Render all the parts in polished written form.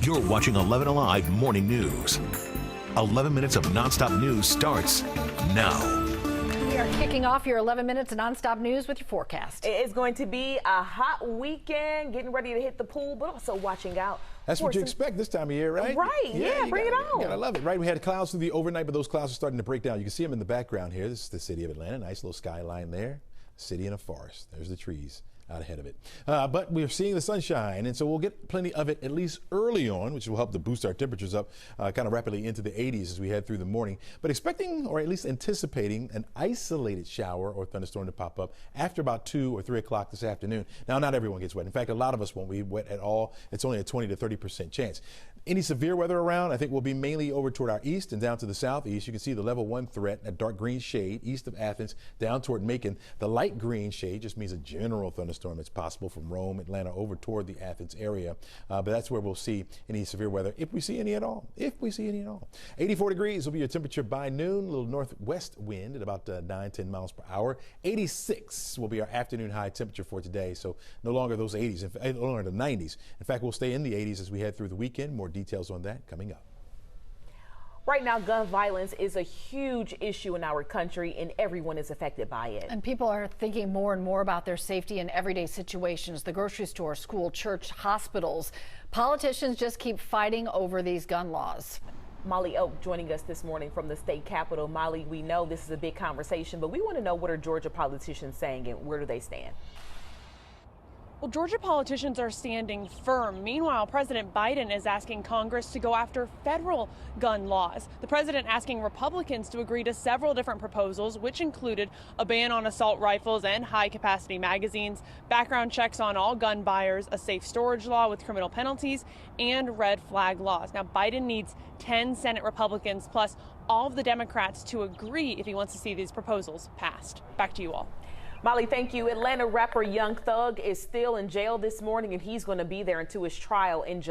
You're watching 11 Alive Morning News. 11 minutes of nonstop news starts now. We are kicking off your 11 minutes of nonstop news with your forecast. It's going to be a hot weekend, getting ready to hit the pool, but also watching out. That's what you expect this time of year, right? Right, yeah, bring it on. You gotta love it, right? We had clouds through the overnight, but those clouds are starting to break down. You can see them in the background here. This is the city of Atlanta. Nice little skyline there. City in a forest. There's the trees out ahead of it. But we're seeing the sunshine, and so we'll get plenty of it at least early on, which will help to boost our temperatures up kind of rapidly into the 80s as we head through the morning. But expecting, or at least anticipating, an isolated shower or thunderstorm to pop up after about 2 or 3 o'clock this afternoon. Now, not everyone gets wet. In fact, a lot of us won't be wet at all. It's only a 20 to 30% chance. Any severe weather around, I think, will be mainly over toward our east and down to the southeast. You can see the level 1 threat, a dark green shade east of Athens, down toward Macon. The light green shade just means a general thunderstorm that's possible from Rome, Atlanta, over toward the Athens area. But that's where we'll see any severe weather, if we see any at all. 84 degrees will be your temperature by noon. A little northwest wind at about 9-10 miles per hour. 86 will be our afternoon high temperature for today. So no longer those 80s, no longer the 90s. In fact, we'll stay in the 80s as we head through the weekend. More details on that coming up. Right now, gun violence is a huge issue in our country, and everyone is affected by it. And people are thinking more and more about their safety in everyday situations, the grocery store, school, church, hospitals. Politicians just keep fighting over these gun laws. Molly Oak joining us this morning from the state capitol. Molly, we know this is a big conversation, but we want to know, what are Georgia politicians saying and where do they stand? Well, Georgia politicians are standing firm. Meanwhile, President Biden is asking Congress to go after federal gun laws. The president asking Republicans to agree to several different proposals, which included a ban on assault rifles and high-capacity magazines, background checks on all gun buyers, a safe storage law with criminal penalties, and red flag laws. Now, Biden needs 10 Senate Republicans plus all of the Democrats to agree if he wants to see these proposals passed. Back to you all. Molly, thank you. Atlanta rapper Young Thug is still in jail this morning, and he's going to be there until his trial in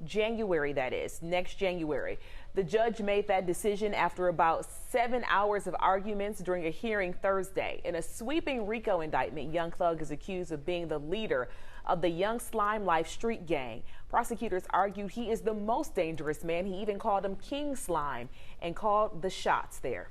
January, that is, next January. The judge made that decision after about 7 hours of arguments during a hearing Thursday. In a sweeping RICO indictment, Young Thug is accused of being the leader of the Young Slime Life street gang. Prosecutors argued he is the most dangerous man. He even called him King Slime and called the shots there.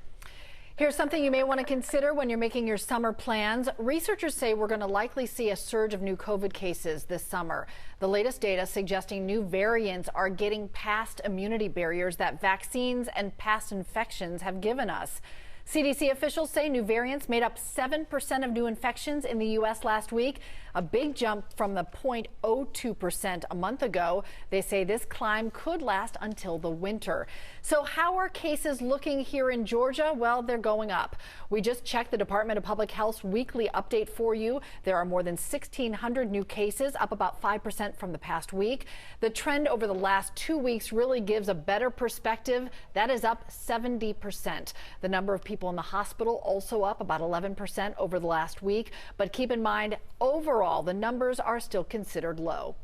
Here's something you may want to consider when you're making your summer plans. Researchers say we're going to likely see a surge of new COVID cases this summer. The latest data suggesting new variants are getting past immunity barriers that vaccines and past infections have given us. CDC officials say new variants made up 7% of new infections in the U.S. last week, a big jump from the 0.02% a month ago. They say this climb could last until the winter. So how are cases looking here in Georgia? Well, they're going up. We just checked the Department of Public Health's weekly update for you. There are more than 1,600 new cases, up about 5% from the past week. The trend over the last 2 weeks really gives a better perspective. That is up 70%. The number of people in the hospital also up about 11% over the last week. But keep in mind, overall, the numbers are still considered low.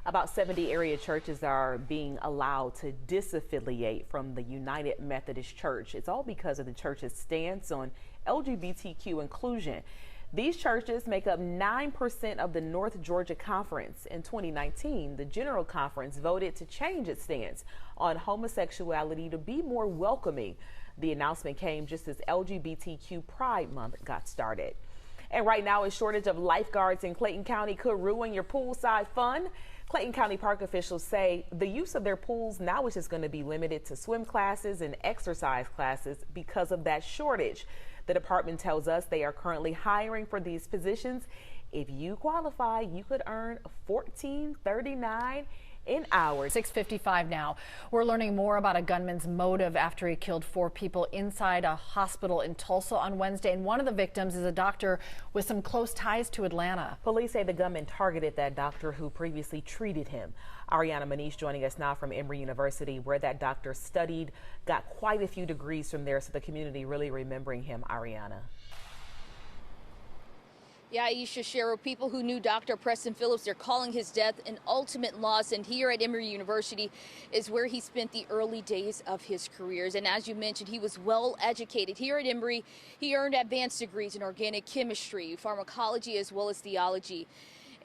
About 70 area churches are being allowed to disaffiliate from the United Methodist Church. It's all because of the church's stance on LGBTQ inclusion. These churches make up 9% of the North Georgia Conference. In 2019, the General Conference voted to change its stance on homosexuality to be more welcoming. The announcement came just as LGBTQ Pride Month got started. And right now, a shortage of lifeguards in Clayton County could ruin your poolside fun. Clayton County Park officials say the use of their pools now is just going to be limited to swim classes and exercise classes because of that shortage. The department tells us they are currently hiring for these positions. If you qualify, you could earn $14.39 an hour. 6:55 now. We're learning more about a gunman's motive after he killed 4 people inside a hospital in Tulsa on Wednesday. And one of the victims is a doctor with some close ties to Atlanta. Police say the gunman targeted that doctor who previously treated him. Ariana Manish joining us now from Emory University, where that doctor studied, got quite a few degrees from there, so the community really remembering him. Ariana. Yeah, Aisha, Cheryl, people who knew Dr. Preston Phillips, they're calling his death an ultimate loss. And here at Emory University is where he spent the early days of his careers. And as you mentioned, he was well educated. Here at Emory, he earned advanced degrees in organic chemistry, pharmacology, as well as theology.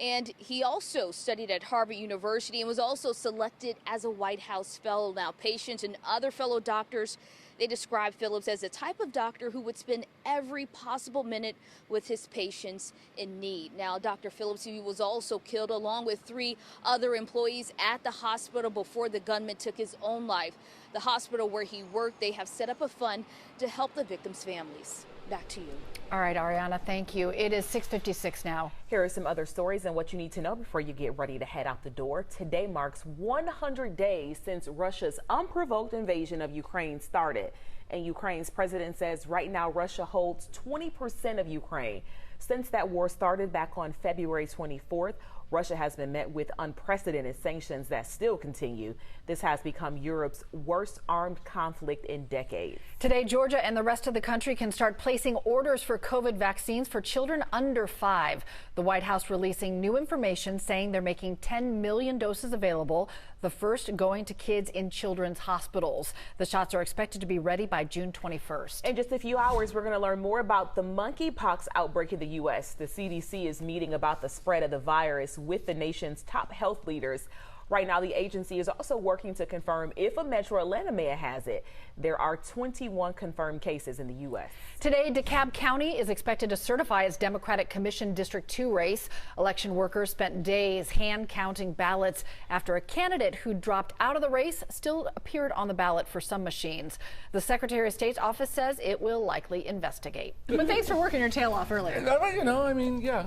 And he also studied at Harvard University and was also selected as a White House fellow. Now, patients and other fellow doctors, they describe Phillips as the type of doctor who would spend every possible minute with his patients in need. Now, Dr. Phillips, he was also killed along with 3 other employees at the hospital before the gunman took his own life. The hospital where he worked, they have set up a fund to help the victims' families. Back to you. All right, Ariana, thank you. It is 6:56 now. Here are some other stories and what you need to know before you get ready to head out the door. Today marks 100 days since Russia's unprovoked invasion of Ukraine started. And Ukraine's president says right now Russia holds 20% of Ukraine. Since that war started back on February 24th, Russia has been met with unprecedented sanctions that still continue. This has become Europe's worst armed conflict in decades. Today, Georgia and the rest of the country can start placing orders for COVID vaccines for children under 5. The White House releasing new information saying they're making 10 million doses available, the first going to kids in children's hospitals. The shots are expected to be ready by June 21st. In just a few hours, we're going to learn more about the monkeypox outbreak in the U.S. The CDC is meeting about the spread of the virus with the nation's top health leaders. Right now, the agency is also working to confirm if a metro Atlanta man has it. There are 21 confirmed cases in the U.S. Today, DeKalb County is expected to certify its Democratic Commission District 2 race. Election workers spent days hand counting ballots after a candidate who dropped out of the race still appeared on the ballot for some machines. The Secretary of State's office says it will likely investigate. But thanks for working your tail off earlier. You know, I mean, yeah.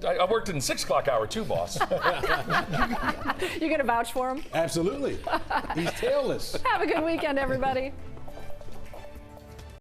I worked in the 6 o'clock hour too, boss. You gonna vouch for him? Absolutely. He's tailless. Have a good weekend, everybody.